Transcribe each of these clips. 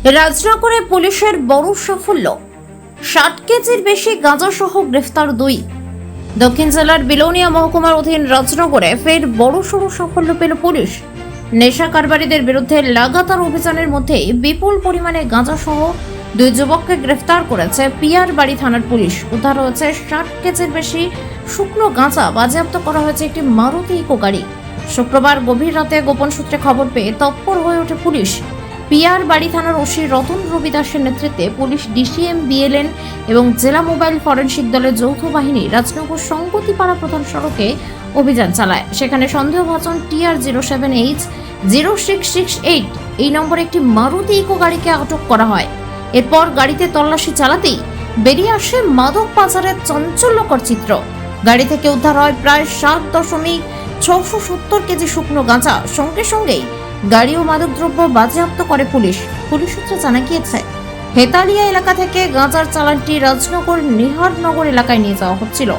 রাজনগরে পুলিশের বড় সাফল্য, 60 কেজির বেশি গাঁজা সহ গ্রেফতার 2। দক্ষিণ জেলার বিলোনিয়া মহকুমার অধীন রাজনগরে ফের বড়সড় সাফল্য পেল পুলিশ। নেশা কারবারিদের বিরুদ্ধে লাগাতার অভিযানের মধ্যেই বিপুল পরিমাণে গাঁজা সহ 2 যুবককে গ্রেফতার করেছে পিয়ার বাড়ি থানার পুলিশ। উদ্ধার হয়েছে 60 কেজির বেশি শুকনো গাঁজা, বাজেয়াপ্ত করা হয়েছে একটি মারুতি ইকো গাড়ি। শুক্রবার গভীর রাতে গোপন সূত্রে খবর পেয়ে তৎপর হয়ে ওঠে পুলিশ। পিয়ার বাড়ি থানার ওসি রতন রবি দাসের নেতৃত্বে পুলিশ, ডিসিএম, বিএলএন এবং জেলা মোবাইল ফরেনসিক দলের যৌথ বাহিনী রাজনগর সংগতিপাড়া প্রধান সড়কে অভিযান চালায়। সেখানে সন্দেহভাজন TR07H0668 এই নম্বরে একটি মারুতি ইকো গাড়িকে আটক করা হয়। এরপর গাড়িতে তল্লাশি চালাতেই বেরিয়ে আসে মাদক পাচারের চাঞ্চল্যকর চিত্র। গাড়ি থেকে উদ্ধার হয় প্রায় 7.670 কেজি শুকনো গাঁজা। সঙ্গে সঙ্গেই গাড়ি ও মাদকদ্রব্য বাজেয়াপ্ত করে পুলিশ। পুলিশ সূত্রে জানা গিয়েছে, হেতালিয়া এলাকা থেকে গাঁজার চালানটি রাজনগর নিহারনগর এলাকায় নিয়ে যাওয়া হচ্ছিল।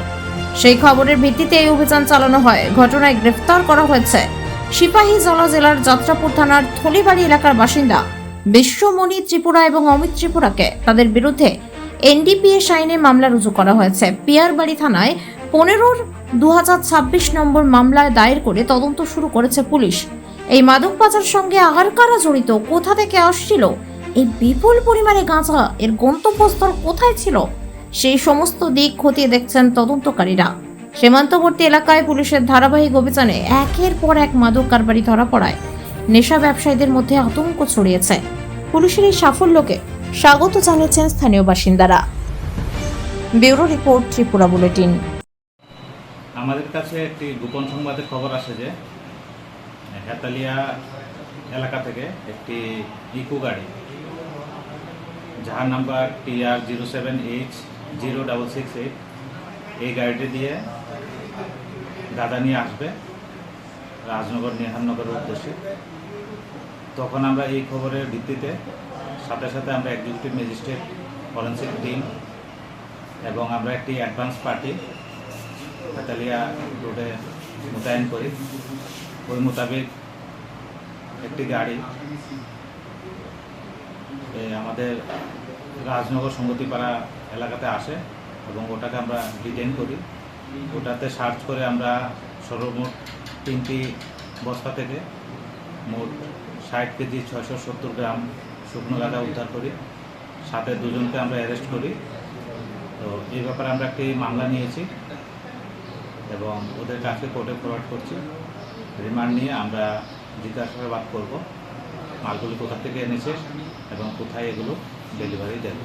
সেই খবরের ভিত্তিতে এই অভিযান চালানো হয়। ঘটনায় গ্রেফতার করা হয়েছে সিপাহীজলা জেলার যাত্রাপুর থানার থলিবাড়ি এলাকার বাসিন্দা বিশ্বমণি ত্রিপুরা এবং অমিত ত্রিপুরাকে। তাদের বিরুদ্ধে NDPS আইনে মামলা রুজু করা হয়েছে। পিয়ারবাড়ি থানায় 15/2026 নম্বর মামলায় দায়ের করে তদন্ত শুরু করেছে পুলিশ। এই মাদক পাচার সঙ্গে আর কারা জড়িত, কোথা থেকে আসছিল এই বিপুল পরিমাণে গাঁজা, এর গন্তব্যস্থল কোথায় ছিল, সেই সমস্ত দিক খতিয়ে দেখছেন তদন্তকারীরা। সীমান্তবর্তী এলাকায় পুলিশের ধারাবাহিক অভিযানে একের পর এক মাদক কারবারি ধরা পড়ায় নেশা ব্যবসায়ীদের মধ্যে আতঙ্ক ছড়িয়েছে। পুলিশের এই সাফল্যকে স্বাগত জানিয়েছেন স্থানীয় বাসিন্দারা। Bureau report, Tripura bulletin. আমাদের কাছে একটি গোপন সংবাদের খবর আসে যে হেতালিয়া এলাকা থেকে একটি ইকো গাড়ি, যার নাম্বার TR07H0668, এই গাড়িটি দিয়ে গাঁজা নিয়ে আসবে রাজনগর নিহারনগরের উদ্দেশ্যে। তখন আমরা এই খবরের ভিত্তিতে সাথে সাথে আমরা এক্সিকিউটিভ ম্যাজিস্ট্রেট, ফরেন্সিক টিম এবং আমরা একটি অ্যাডভান্স পার্টি হেতালিয়া রোডে মোতায়েন করি। ওই মোতাবেক একটি গাড়ি আমাদের রাজনগর সংগতিপাড়া এলাকাতে আসে এবং ওটাকে আমরা ডিটেইন করি। ওটাতে সার্চ করে আমরা সর্বমোট 3টি বস্তা থেকে মোট 60 কেজি 670 গ্রাম শুকনো গাঁজা উদ্ধার করি। সাথে 2 জনকে আমরা অ্যারেস্ট করি। তো এই ব্যাপারে আমরা একটি মামলা নিয়েছি এবং ওদের কাছে কোর্টে ফরওয়ার্ড করছি। রিমান্ড নিয়ে আমরা জিজ্ঞাসাবাদ করব মালগুলি কোথা থেকে এনেছে এবং কোথায় এগুলো ডেলিভারি দেবে।